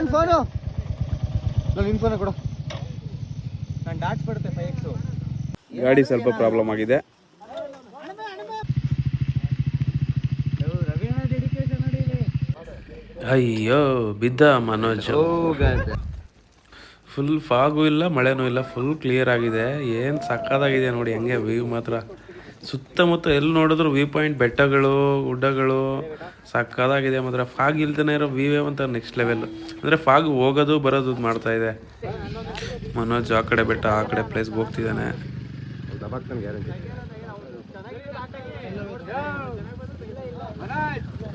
ನನ್ನ ಫೋನು ನಿನ್ನ ಫೋನ್ ಕೊಡು. ನಾನು ಡಾಟ್ಸ್ ಬರುತ್ತೆ 5X. ಗಾಡಿ ಸ್ವಲ್ಪ ಪ್ರಾಬ್ಲಮ್ ಆಗಿದೆ. ಅಯ್ಯೋ ಬಿದ್ದ ಮನೋಜ್. ಫುಲ್ ಫಾಗು ಇಲ್ಲ ಮಳೆನೂ ಇಲ್ಲ, ಫುಲ್ ಕ್ಲಿಯರ್ ಆಗಿದೆ. ಏನು ಸಕ್ಕತ್ತಾಗಿದೆ ನೋಡಿ ಹೆಂಗೆ ವ್ಯೂ ಮಾತ್ರ. ಸುತ್ತಮುತ್ತ ಎಲ್ಲಿ ನೋಡಿದ್ರು ವ್ಯೂ ಪಾಯಿಂಟ್, ಬೆಟ್ಟಗಳು, ಗುಡ್ಡಗಳು ಸಕ್ಕತ್ತಾಗಿದೆ ಮಾತ್ರ. ಫಾಗ್ ಇಲ್ದೇ ಇರೋ ವ್ಯೂವೇ ಅಂತ ನೆಕ್ಸ್ಟ್ ಲೆವೆಲ್. ಅಂದರೆ ಫಾಗ್ ಹೋಗೋದು ಬರೋದು ಮಾಡ್ತಾ ಇದೆ. ಮನೋಜ್ ಆ ಕಡೆ ಬೆಟ್ಟ ಆ ಕಡೆ ಪ್ಲೇಸ್ಗೆ ಹೋಗ್ತಿದ್ದಾನೆ.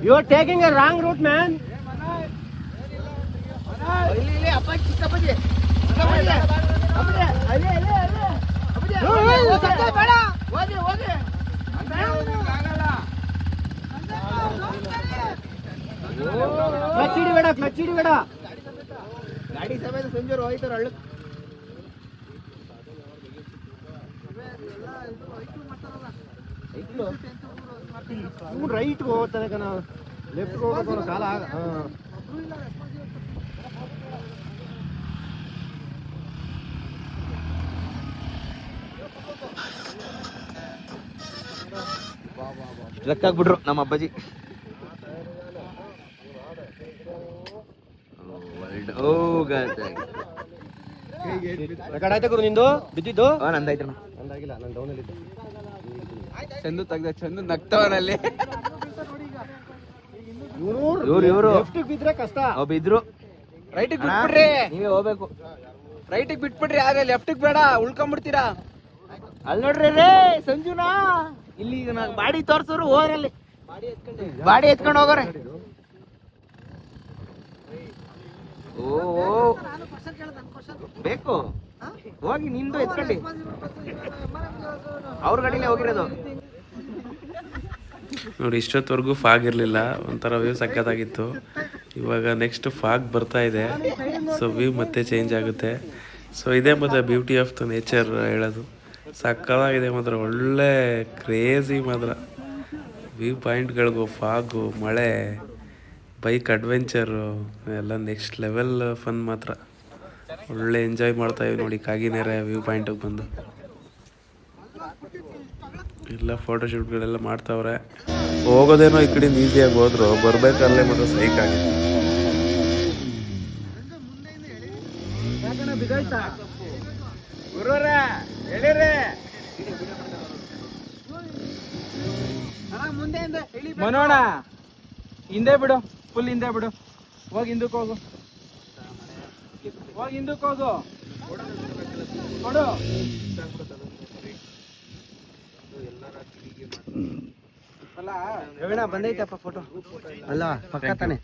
You are taking a wrong route, man. Clutch ಹಿಡಿಬೇಡ. ಗಾಡಿ ಸಮೇತ ಸಂಜೋರು ಹೋಯ್ತಾರ ಹಳ್ಳ. ರೈಟ್ ಹೋಗ್ತಾನೆ ಕಣ, ಲೆಫ್ಟ್ ಹೋಗ್ಬೇಕು ಕಾಲ. ಲೆಕ್ಕಾಗ್ಬಿಟ್ರು ನಮ್ಮ ಅಪ್ಪಾಜಿ. ರೆಕಾರ್ಡ್ ಆಯ್ತಾ ಗುರು ನಿಂದು? ಬಿದ್ದಿದ್ದು ನಂದಾಯ್ತು. ನಂದಾಗಿಲ್ಲ, ನಾನು ಡೌನಲ್ಲಿದ್ದೆ. ಚಂದು ತೆಗ್ದ, ಚಂದು ನಗ್ತವನಲ್ಲಿ. ಇವ್ರು ಲೆಫ್ಟಿಗೆ ಬಿದ್ರೆ ಕಷ್ಟ. ಬಿದ್ರು ರೈಟಿಗೆ ಬಿಟ್ಬಿಡ್ರಿ, ನೀವೇ ಹೋಗ್ಬೇಕು. ರೈಟಿಗೆ ಬಿಟ್ಬಿಡ್ರಿ, ಆದ್ರೆ ಲೆಫ್ಟಿಗೆ ಬೇಡ, ಉಳ್ಕೊಂಡ್ಬಿಡ್ತೀರಾ. ಅಲ್ಲಿ ನೋಡ್ರಿ ರೇ ಸಂಜುನಾ, ಇಲ್ಲಿ ಈಗ ನಾನು ಬಾಡಿ ತೋರ್ಸೋರು ಹೋಗ್ರಲ್ಲಿ, ಬಾಡಿ ಎತ್ಕೊಂಡು ಹೋಗೋರೆ. ಓ ಬೇಕು ಹೋಗಿ ನಿಂದು ಎತ್ಕೊಳ್ಳಿ, ಅವ್ರ ಗಾಡಿಲೇ ಹೋಗಿರೋದು ನೋಡಿ. ಇಷ್ಟೊತ್ತವರೆಗೂ ಫಾಗ್ ಇರಲಿಲ್ಲ, ಒಂಥರ ವ್ಯೂ ಸಕ್ಕತ್ತಾಗಿತ್ತು. ಇವಾಗ ನೆಕ್ಸ್ಟ್ ಫಾಗ್ ಬರ್ತಾ ಇದೆ, ಸೊ ವ್ಯೂ ಮತ್ತೆ ಚೇಂಜ್ ಆಗುತ್ತೆ. ಸೊ ಇದೇ ಮತ್ತೆ ಬ್ಯೂಟಿ ಆಫ್ ದ ನೇಚರ್ ಹೇಳೋದು. ಸಕ್ಕತ್ತಾಗಿದೆ ಮಾತ್ರ, ಒಳ್ಳೆ ಕ್ರೇಜಿ ಮಾತ್ರ. ವ್ಯೂ ಪಾಯಿಂಟ್ಗಳಿಗೂ, ಫಾಗು, ಮಳೆ, ಬೈಕ್ ಅಡ್ವೆಂಚರು ಎಲ್ಲ ನೆಕ್ಸ್ಟ್ ಲೆವೆಲ್ ಫನ್ ಮಾತ್ರ. ಒಳ್ಳೆ ಎಂಜಾಯ್ ಮಾಡ್ತಾಯಿವಿ ನೋಡಿ ಕಾಗಿನೆರೆ ವ್ಯೂ ಪಾಯಿಂಟಿಗೆ ಬಂದು. ಎಲ್ಲ ಫೋಟೋಶೂಟ್ಗಳೆಲ್ಲ ಮಾಡ್ತಾವ್ರೆ. ಹೋಗೋದೇನೋ ಈ ಕಡೆಯಿಂದ ಈಸಿಯಾಗಿ ಹೋದ್ರು, ಬರ್ಬೇಕಲ್ಲೇ ಮಾತ್ರ ಸೈಕಾಗಿದೆ. ಮನೋಣ ಹಿಂದೆ ಬಿಡು, ಫುಲ್ ಹಿಂದೆ ಬಿಡು. ಹೋಗಿ ಹಿಂದಕ್ಕೆ ಹೋಗು, ಹೋಗಿ ಹಿಂದಕ್ಕೆ ಹೋಗು, ಕೊಡು. ರವೀಣ ಬಂದೈತಪ್ಪ ಫೋಟೋ ಅಲ್ಲ ಪಕ್ಕ ತಾನೆ.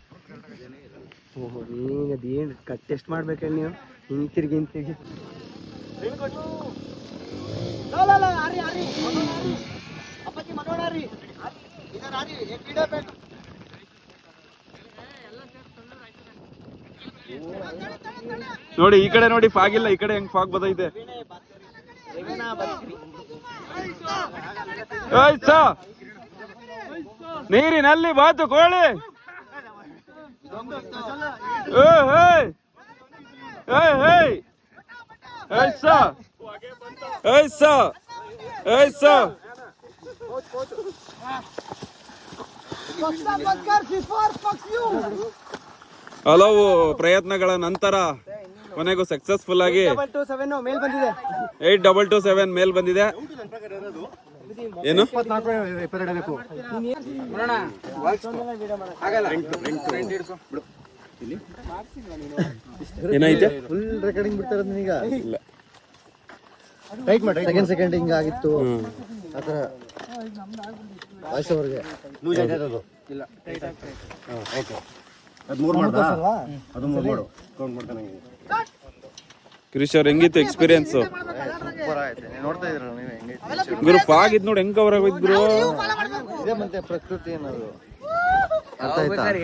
ಓಹೋ ನೀನು ಅದೇನು ಟೆಸ್ಟ್ ಮಾಡ್ಬೇಕೇಳಿ ನೀವು, ಹಿಂತಿರ್ಗಿ ನೋಡಿ ಈ ಕಡೆ ನೋಡಿ, ಫಾಗ್ ಇಲ್ಲ, ಈ ಕಡೆ ಹೆಂಗ್ ಫಾಗ್ ಬದೈತೆ. ನೀರಿನಲ್ಲಿ ಬಾತು ಕೋಳಿ. ಹಲವು ಪ್ರಯತ್ನಗಳ ನಂತರ ಕೊನೆಗೂ ಸಕ್ಸಸ್ಫುಲ್ ಆಗಿ 8227 ಮೇಲ್ ಬಂದಿದೆ. ಏನು ಏನಾಯ್ತು? ಫುಲ್ ರೆಕಾರ್ಡಿಂಗ್ ಬಿಡ್ತಾರ ಈಗ. ರೈಟ್ ಮಾಡಿ, ಸೆಕೆಂಡ್ ಹಿಂಗ ಆಗಿತ್ತು ಆತರ ವಾಯ್ಸ್ ಅವರಿಗೆ ಲೂಸ್ ಆಗಿದೆ ಅದು. ಇಲ್ಲ ಟೈಟ್ ಆಗ್ತದೆ. ಓಕೆ ಅದು 3 ಮಾಡ್ದಾ? ಅದು 3 ಮಾಡು, ಕೌಂಟ್ ಮಾಡ್ತಾನೆ. ಕ್ರಿಶ್ ಅವ್ರ ಹೆಂಗಿತ್ತು ಎಕ್ಸ್ಪೀರಿಯನ್ಸ್? ಸೂಪರ್ ಆಯ್ತು. ನೋಡ್ತಾ ಇದ್ರ ನೀವು ಹೆಂಗೈತೆ ಗುರು? ಫಾಗ್ ಇದ್ ನೋಡಿ ಹೆಂಗ್ ಕವರ್ ಆಗೋಯ್ತು. ಇದೇ ಮತ್ತೆ ಪ್ರಕೃತಿ ಅನ್ನೋದು.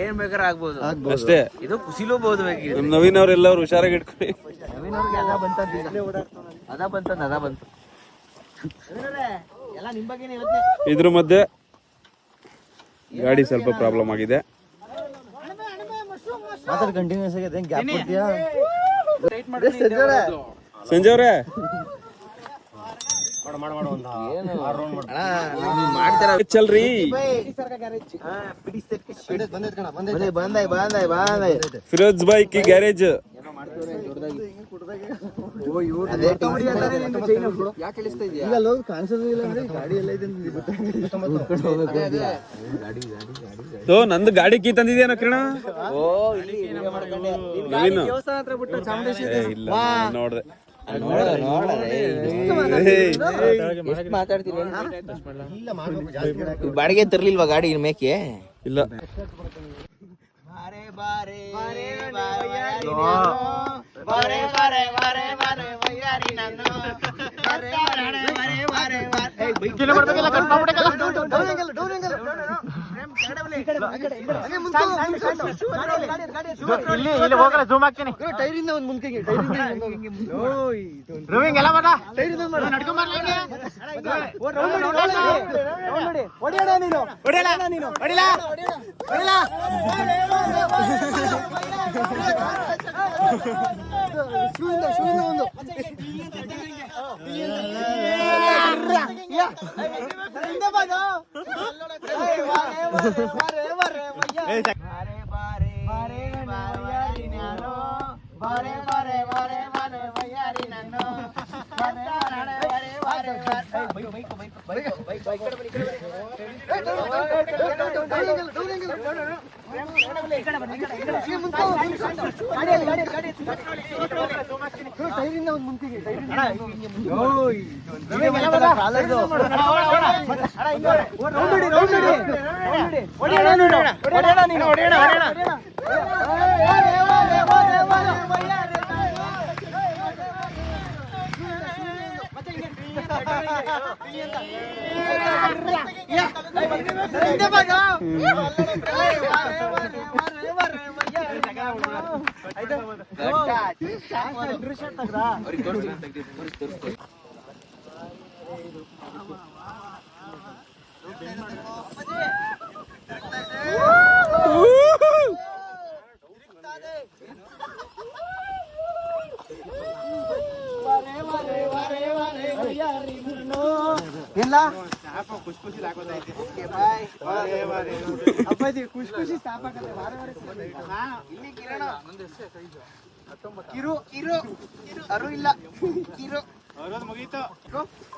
ಏನ್ ಬೇಕಾದ್ರೆ ಆಗ್ಬೋದು ಅಷ್ಟೇ, ಇದು ಕುಸಿಲೂಬಹುದು. ನಮ್ ನವೀನ್ ಅವ್ರೆಲ್ಲರೂ ಹುಷಾರಾಗಿ ಇಟ್ಕೊಳ್ಳಿ. ನವೀನ್ ಅವ್ರಿಗೆ ಅದ ಬಂತು ಎಲ್ಲ ನಿಮ್ ಬಗ್ಗೆನೇ ಇವತ್ತೇ. ಇದ್ರ ಮಧ್ಯೆ ಗಾಡಿ ಸ್ವಲ್ಪ ಪ್ರಾಬ್ಲಮ್ ಆಗಿದೆ. ಮಾತಾಡ್ ಕಂಟಿನ್ಯೂಸ್ ಆಗಿ ಅದೇನ್ ಗ್ಯಾಪ್ ಕೊಡ್ತೀಯಾ ಸಂಜೆ ಅವ್ರೆ ಚಲ್ರಿ ಫಿರೋಜ್ ಬಾಯ್ ಕಿ ಗ್ಯಾರೇಜ್ ನಂದು ಗಾಡಿ ಕೀ ತಂದಿದ್ಯಾನ ಕಿರಣ ಇಲ್ಲ ನೋಡ್ದೆ ಬಾಡಿಗೆ ತರ್ಲಿಲ್ವಾ ಗಾಡಿ ಮೇಕೆ ಇಲ್ಲ ಜೂಮ್ ಹಾಕ್ತೀನಿ ಟೈರಿಂದ ಒಂದು ಮುಂದಕ್ಕೆ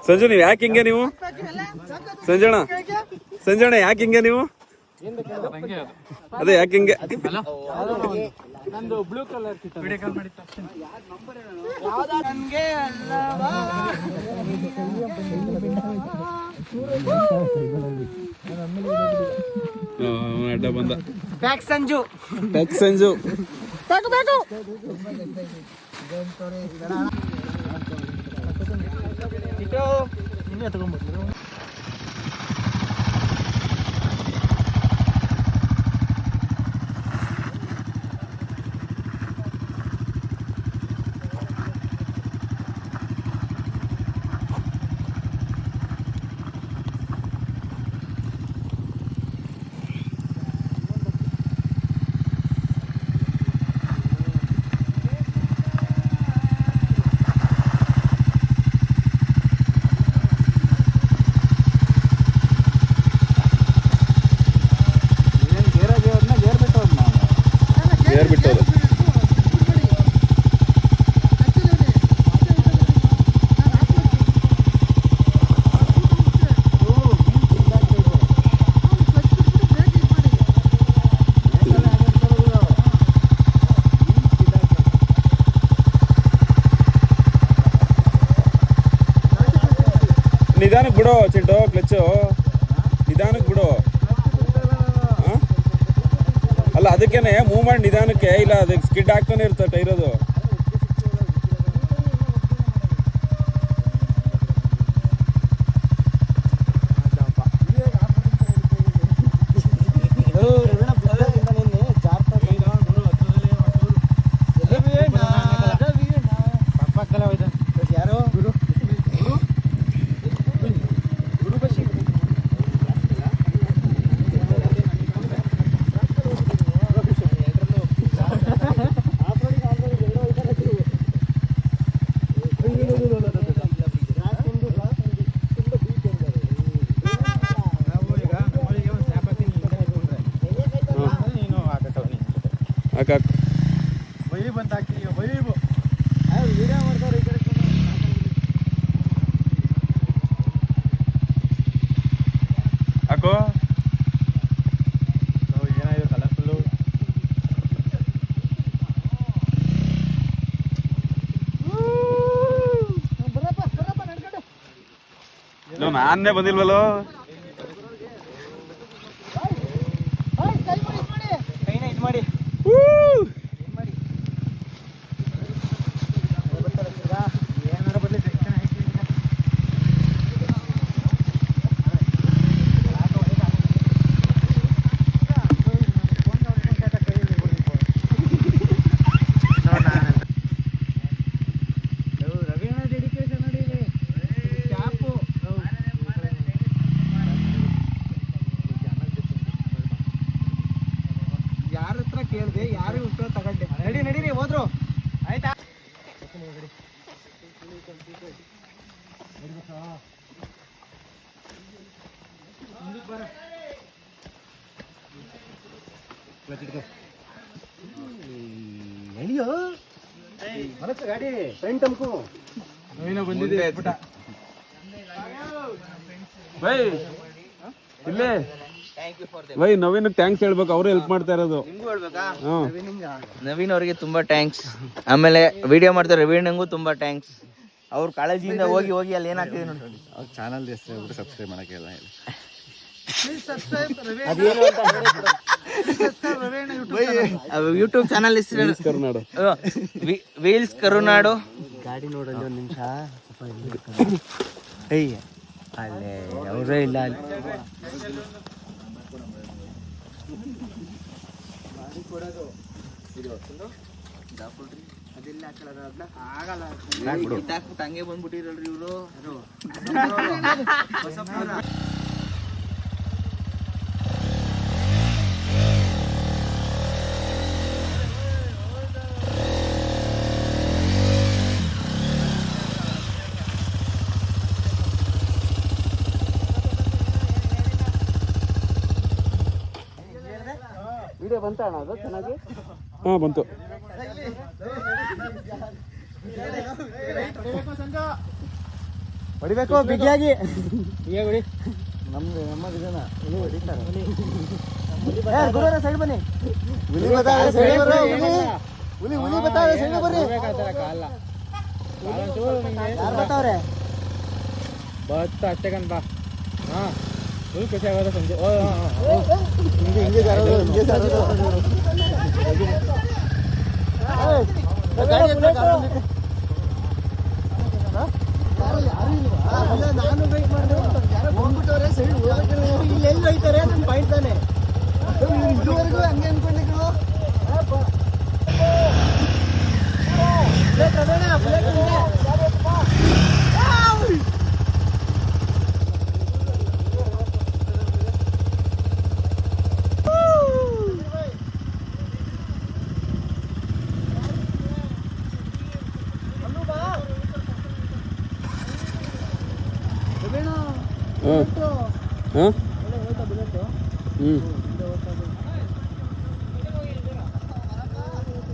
ಸಂಜು ನೀವ್ ಯಾಕೆ ಹಿಂಗೆ ನೀವು ಸಂಜಣ ಯಾಕೆ ಹಿಂಗೆ ನೀವು ಅದೇ ಯಾಕೆ ಹಿಂಗೆ ಬ್ಲೂ ಕಲರ್ ಅಡ್ಡ ಬಂದ ಪ್ಯಾಕ್ ಸಂಜು ಬಿಟ್ಟವ್ರು ನಿಧಾನಕ್ಕೆ ಬಿಡು ಚಿಂಟು ಕ್ಲಚ್ಚು ನಿಧಾನಕ್ಕೆ ಬಿಡು ಅಲ್ಲ ಅದಕ್ಕೇನೆ ಮೂವ್ ಮಾಡಿ ನಿಧಾನಕ್ಕೆ ಇಲ್ಲ ಅದಕ್ಕೆ ಸ್ಕಿಡ್ ಆಗ್ತಾನೆ ಇರ್ತದೆ ಟೈರ್ ಅದು ವಿಡಿಯೋ ಮಾಡ್ತಾರೆ ಈ ಕಡೆ ಹಾಕೋ ಏನಾಗಿದೆ ಕಲರ್ಫುಲ್ಲು. ನಾನೇ ಬಂದಿಲ್ವಲ್ಲೋ. ಕೈನ ಇದು ಮಾಡಿ ಏನಾರು ಬರಲಿ ರವಿಯಣ್ಣ ಡೆಡಿಕೇಶನ್ ನೋಡಿ ಕ್ಯಾಪು ಯಾರ ಹತ್ರ ಕೇಳಿದೆ ಯಾರು ಉತ್ತರ ತಗೊಂಡೆ. ನಡೀರಿ ಹೋದ್ರು ಆಯ್ತಾ. ನಡಿಯೋ ಮನಸ್ಸು ಗಾಡಿ ಫ್ರಂಟ್ ಅಮ್ಕು ಬಂದಿದೆ ಇಲ್ಲೇ ಬೈ ನವೀನ್ ಥ್ಯಾಂಕ್ಸ್ ಹೇಳ್ಬೇಕು, ಅವ್ರು ಹೆಲ್ಪ್ ಮಾಡ್ತಾ ಇರೋದು. ನಿಮ್ಗೂ ಹೇಳ್ಬೇಕಾ? ನವೀನ್ ಅವ್ರಿಗೆ ತುಂಬಾ ಥ್ಯಾಂಕ್ಸ್. ಆಮೇಲೆ ವಿಡಿಯೋ ಮಾಡ್ತಾರೆ ರವೀಣಂಗೂ ತುಂಬಾ ಥ್ಯಾಂಕ್ಸ್. ಅವ್ರ ಕಾಳಜಿಯಿಂದ ಹೋಗಿ ಅಲ್ಲಿ ಏನಾಗ್ತಿದೆ ನೋಡಿ. ಅವ್ರ ಚಾನಲ್ ಹೆಸರು ಸಬ್ಸ್ಕ್ರೈಬ್ ಮಾಡೋಕ್ಕೆಲ್ಲ ಹೇಳಿ. ಯೂಟ್ಯೂಬ್ ಚಾನಲ್ ಹೆಸರು ಕರುನಾಡು ವೀಲ್ಸ್ ಕರುನಾಡು. ಗಾಡಿ ನೋಡೋದು ಒಂದು ನಿಮಿಷ. ಅಯ್ಯ ಅಲ್ಲೇ ಅವರೇ ಇಲ್ಲ ಅಲ್ಲಿ. ಹಂಗೆ ಬಂದ್ಬಿಟ್ಟಿರಲ್ರಿ ಇವರು. ವಿಡಿಯೋ ಬಂತ ಅಣ್ಣ ಅದು ಚೆನ್ನಾಗಿ? ಹಾ ಬಂತು. ಹೊಡಿಬೇಕು ಬಿಗಿಯಾಗಿ ಹೊಡಿ. ನಮ್ದು ನಮ್ಮ ಜನ ಹುಲಿ ಹೊಡಿತಾರೆ. ಗುರುವರ ಸೈಡ್ ಬನ್ನಿ. ಹುಲಿ ಬತ್ತಾವೆ ಸೈಡ್ ಬರ್ರಿ. ಹುಲಿ ಬತ್ತಾವೆ ಸೈಡ್ ಬರ್ರಿ. ಯಾರು ಬತ್ತಾವ್ರೆ? ಬತ್ತ ಅಷ್ಟೇ ಕಣ್ ಬಾ. ಹಾ ಫುಲ್ ಖುಷಿ ಆಗೋದು ಸಂಜೆ. ಹಿಂಗೆ ಜಾರೋದು ಹಿಂಗೆ ಜಾರೋದು. ನಾನು ವೇಟ್ ಮಾಡಿದೆ. ಹೋಗ್ಬಿಟ್ಟವ್ರೆ ಸೈಡ್ ಇಲ್ಲಿ ಎಲ್ಲಿ ಹೋಯ್ತಾರೆ ನನ್ನ ಪಾಯಿಂಟ್ ತಾನೆ. ಇದುವರೆಗೂ ಹಂಗೆ ಅನ್ಕೊಂಡಿದ್ರು.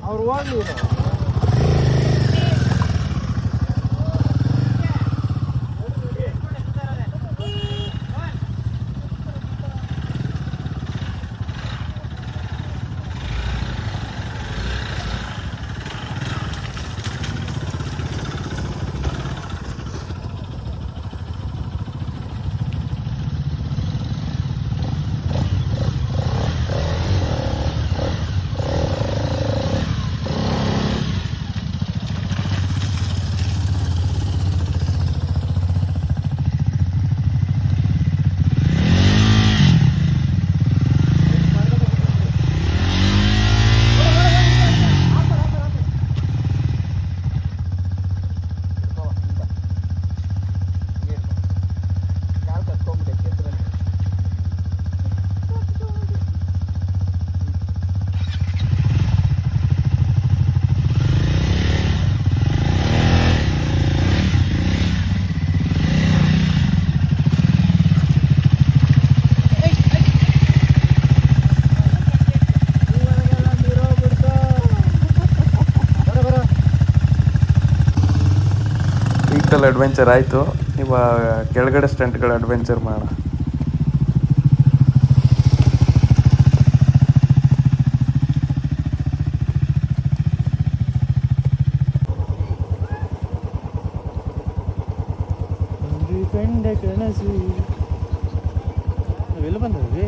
ಅವ್ರು ಹೋಗ್ಲಿ. ವರ್ಟಿಕಲ್ ಅಡ್ವೆಂಚರ್ ಆಯಿತು. ಇವಾಗ ಕೆಳಗಡೆ ಸ್ಟಂಟ್ಗಳ ಅಡ್ವೆಂಚರ್ ಮಾಡೋಣ. ಕನಸು ನಾವೆಲ್ಲ ಬಂದ್ವಿ.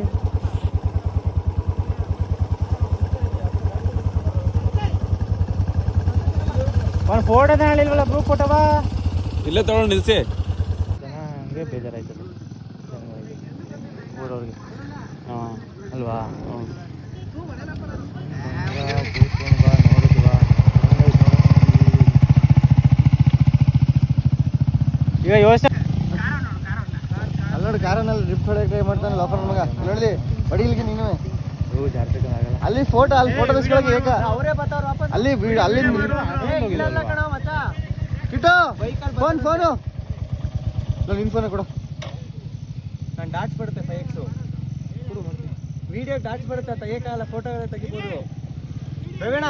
ಒಂದು ಫೋಟೋ ಹೇಳಿಲ್ವಲ್ಲ ಗ್ರೂಪ್ ಫೋಟೋವಾ ಇಲ್ಲೇ ತಗೊಂಡು ನಿಲ್ಸಿ. ಹಂಗೆ ಬೇಜಾರಾಯ್ತಲ್ಲ ಓಡೋರಿಗೆ. ಹಾಂ ಅಲ್ವಾ? ಹ್ಞೂ ನೋಡಿದ್ವಾ ಈಗ ಯೋಚನೆ ಅಲ್ಲೋಡಿ ಕಾರನಲ್ಲಿ ಲಿಫ್ಟ್ ಹೊಡೆಯಕ್ಕೆ ಟ್ರೈ ಮಾಡ್ತಾನೆ ಲೋಕಲ್ ಮಗ. ನೋಡಿ ಹೊಡಿಲಿಕ್ಕೆ ನೀನು ಅಲ್ಲಿ ಫೋಟೋ ತೆಗಿಸ್ಕೊಳಕ್ಕೆ ಏಕ ಅಲ್ಲಿ ಅಲ್ಲಿ ಕಿಟ್ಟು ಫೋನು ನಿನ್ನ ಫೋನ್ ಕೊಡು. ನಾನು ಡಾಟ್ಸ್ ಬರುತ್ತೆ 5X ವಿಡಿಯೋ ಡಾಟ್ಸ್ ಬರುತ್ತೆ ತೆಗಿಯಕ್ಕಲ್ಲ, ಫೋಟೋ ತೆಗಿಬೋದು. ಪ್ರವೀಣ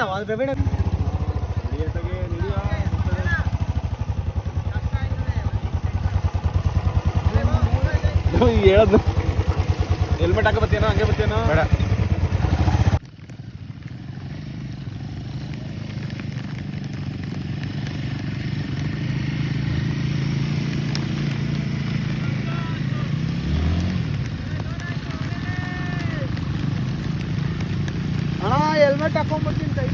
ಹೇಳೋದು ಹೆಲ್ಮೆಟ್ ಹಾಕ ಬರ್ತೇನೋ ಹಂಗೆ ಬರ್ತೇನೋ ಬೇಡ. ಅಣ್ಣ ಹೆಲ್ಮೆಟ್ ಹಾಕೊಂಡ್ಬರ್ತೀನಿ ಸಾಕು.